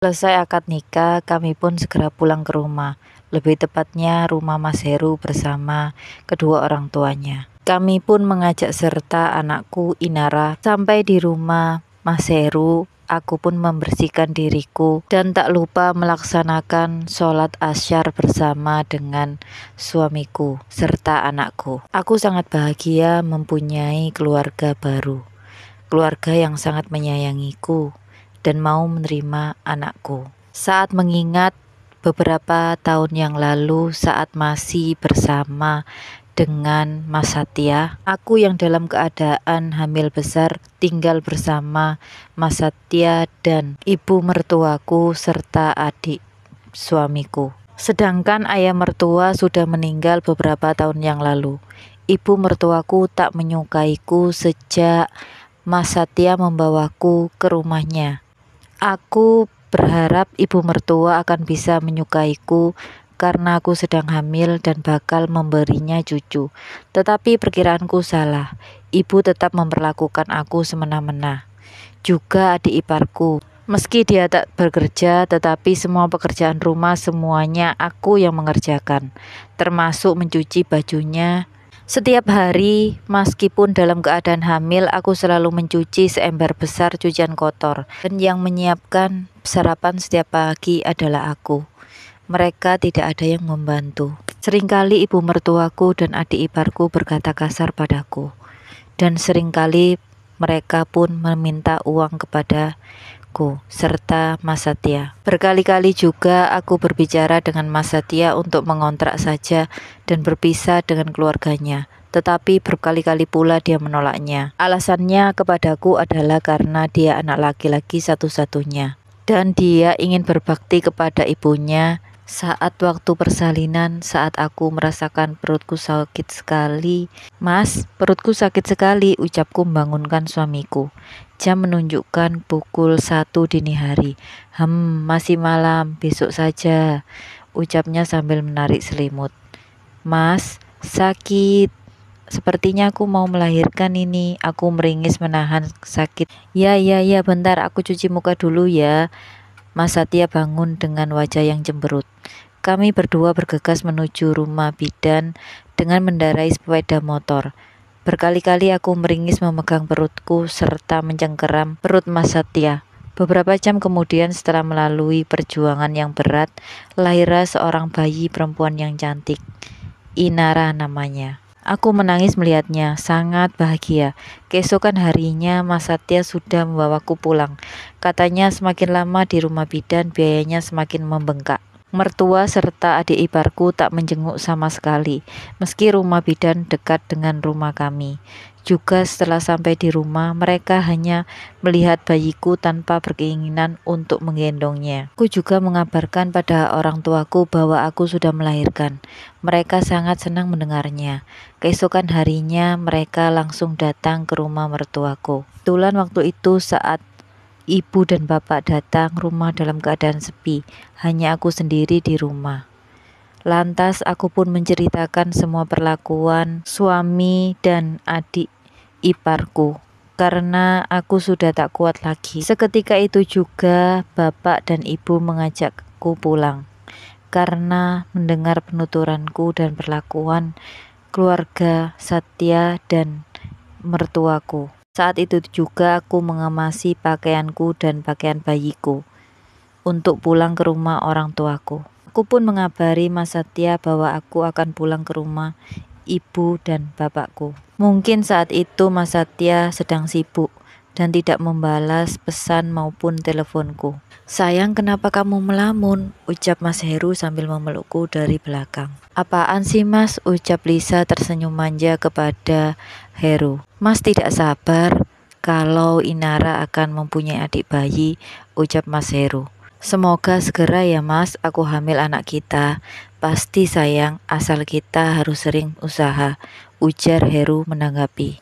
Selesai akad nikah, kami pun segera pulang ke rumah. Lebih tepatnya rumah Mas Heru bersama kedua orang tuanya. Kami pun mengajak serta anakku Inara. Sampai di rumah Mas Heru, aku pun membersihkan diriku dan tak lupa melaksanakan sholat asyar bersama dengan suamiku serta anakku. Aku sangat bahagia mempunyai keluarga baru, keluarga yang sangat menyayangiku dan mau menerima anakku. Saat mengingat beberapa tahun yang lalu saat masih bersama dengan Mas Satya, aku yang dalam keadaan hamil besar tinggal bersama Mas Satya dan ibu mertuaku serta adik suamiku. Sedangkan ayah mertua sudah meninggal beberapa tahun yang lalu. Ibu mertuaku tak menyukaiku sejak Mas Satya membawaku ke rumahnya. Aku berharap ibu mertua akan bisa menyukaiku karena aku sedang hamil dan bakal memberinya cucu. Tetapi perkiraanku salah. Ibu tetap memperlakukan aku semena-mena. Juga adik iparku. Meski dia tak bekerja, tetapi semua pekerjaan rumah semuanya aku yang mengerjakan, termasuk mencuci bajunya. Setiap hari, meskipun dalam keadaan hamil, aku selalu mencuci seember besar cucian kotor. Dan yang menyiapkan sarapan setiap pagi adalah aku. Mereka tidak ada yang membantu. Seringkali ibu mertuaku dan adik iparku berkata kasar padaku. Dan seringkali mereka pun meminta uang kepadaku serta Mas Satya. Berkali-kali juga aku berbicara dengan Mas Satya untuk mengontrak saja dan berpisah dengan keluarganya. Tetapi berkali-kali pula dia menolaknya. Alasannya kepadaku adalah karena dia anak laki-laki satu-satunya dan dia ingin berbakti kepada ibunya. Saat waktu persalinan, saat aku merasakan perutku sakit sekali. "Mas, perutku sakit sekali," ucapku membangunkan suamiku. Jam menunjukkan pukul 1 dini hari. Masih malam, besok saja," ucapnya sambil menarik selimut. "Mas, sakit. Sepertinya aku mau melahirkan ini." Aku meringis menahan sakit. Ya, bentar, aku cuci muka dulu ya." Mas Satya bangun dengan wajah yang cemberut. Kami berdua bergegas menuju rumah bidan dengan mendarai sepeda motor. Berkali-kali aku meringis memegang perutku serta mencengkeram perut Mas Satya. Beberapa jam kemudian setelah melalui perjuangan yang berat, lahirlah seorang bayi perempuan yang cantik. Inara namanya. Aku menangis melihatnya, sangat bahagia. Keesokan harinya Mas Satya sudah membawaku pulang. Katanya semakin lama di rumah bidan biayanya semakin membengkak. Mertua serta adik iparku tak menjenguk sama sekali, meski rumah bidan dekat dengan rumah kami. Juga setelah sampai di rumah, mereka hanya melihat bayiku tanpa berkeinginan untuk menggendongnya. Aku juga mengabarkan pada orang tuaku bahwa aku sudah melahirkan. Mereka sangat senang mendengarnya. Keesokan harinya, mereka langsung datang ke rumah mertuaku. Kebetulan waktu itu saat ibu dan bapak datang, rumah dalam keadaan sepi. Hanya aku sendiri di rumah. Lantas aku pun menceritakan semua perlakuan suami dan adik iparku karena aku sudah tak kuat lagi. Seketika itu juga bapak dan ibu mengajakku pulang karena mendengar penuturanku dan perlakuan keluarga Satya dan mertuaku. Saat itu juga aku mengemasi pakaianku dan pakaian bayiku untuk pulang ke rumah orang tuaku. Aku pun mengabari Mas Satya bahwa aku akan pulang ke rumah ibu dan bapakku. Mungkin saat itu Mas Satya sedang sibuk dan tidak membalas pesan maupun teleponku. "Sayang, kenapa kamu melamun?" ucap Mas Heru sambil memelukku dari belakang. "Apaan sih Mas?" ucap Lisa tersenyum manja kepada Heru. "Mas tidak sabar kalau Inara akan mempunyai adik bayi," ucap Mas Heru. "Semoga segera ya Mas, aku hamil anak kita." "Pasti sayang, asal kita harus sering usaha," ujar Heru menanggapi.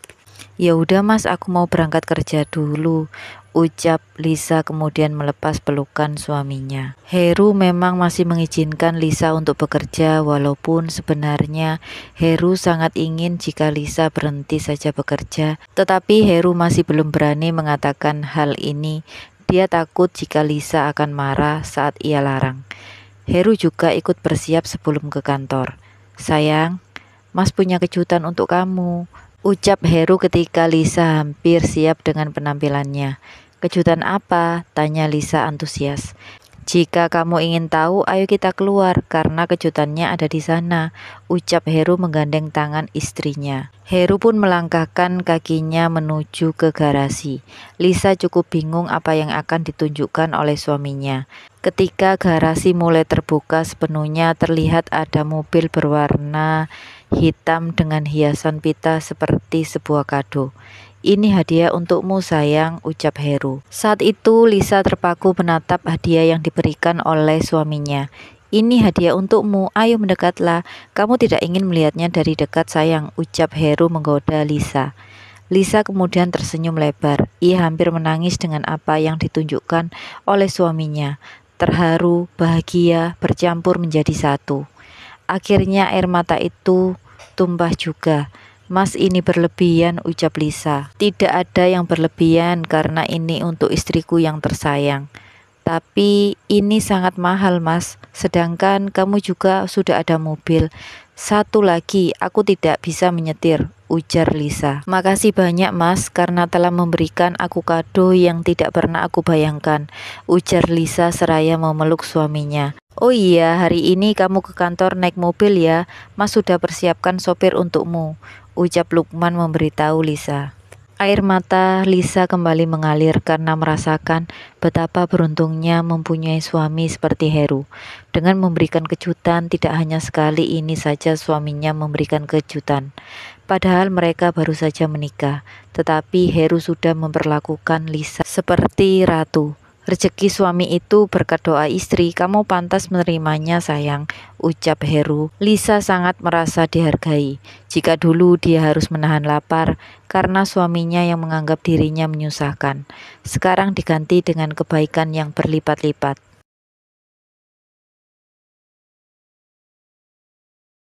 "Ya udah Mas, aku mau berangkat kerja dulu," ucap Lisa kemudian melepas pelukan suaminya. Heru memang masih mengizinkan Lisa untuk bekerja, walaupun sebenarnya Heru sangat ingin jika Lisa berhenti saja bekerja. Tetapi Heru masih belum berani mengatakan hal ini Dia takut jika Lisa akan marah saat ia larang. Heru juga ikut bersiap sebelum ke kantor. Sayang, Mas punya kejutan untuk kamu, ucap Heru ketika Lisa hampir siap dengan penampilannya. Kejutan apa? Tanya Lisa antusias. Jika kamu ingin tahu, ayo kita keluar karena kejutannya ada di sana, ucap Heru menggandeng tangan istrinya. Heru pun melangkahkan kakinya menuju ke garasi. Lisa cukup bingung apa yang akan ditunjukkan oleh suaminya. Ketika garasi mulai terbuka sepenuhnya, terlihat ada mobil berwarna hitam dengan hiasan pita seperti sebuah kado. Ini hadiah untukmu sayang, ucap Heru. Saat itu Lisa terpaku menatap hadiah yang diberikan oleh suaminya. Ini hadiah untukmu, ayo mendekatlah. Kamu tidak ingin melihatnya dari dekat sayang, ucap Heru menggoda Lisa. Lisa kemudian tersenyum lebar. Ia hampir menangis dengan apa yang ditunjukkan oleh suaminya. Terharu, bahagia, bercampur menjadi satu. Akhirnya air mata itu tumpah juga. Mas, ini berlebihan, ucap Lisa. Tidak ada yang berlebihan karena ini untuk istriku yang tersayang. Tapi ini sangat mahal, Mas. Sedangkan kamu juga sudah ada mobil. Satu lagi, aku tidak bisa menyetir, ujar Lisa. Makasih banyak, Mas, karena telah memberikan aku kado yang tidak pernah aku bayangkan, ujar Lisa seraya memeluk suaminya. Oh iya, hari ini kamu ke kantor naik mobil ya. Mas sudah persiapkan sopir untukmu, ucap Lukman memberitahu Lisa. Air mata Lisa kembali mengalir karena merasakan betapa beruntungnya mempunyai suami seperti Heru. Dengan memberikan kejutan, tidak hanya sekali ini saja suaminya memberikan kejutan. Padahal mereka baru saja menikah, tetapi Heru sudah memperlakukan Lisa seperti ratu. Rezeki suami itu berkat doa istri, kamu pantas menerimanya sayang, ucap Heru. Lisa sangat merasa dihargai. Jika dulu dia harus menahan lapar karena suaminya yang menganggap dirinya menyusahkan, sekarang diganti dengan kebaikan yang berlipat-lipat.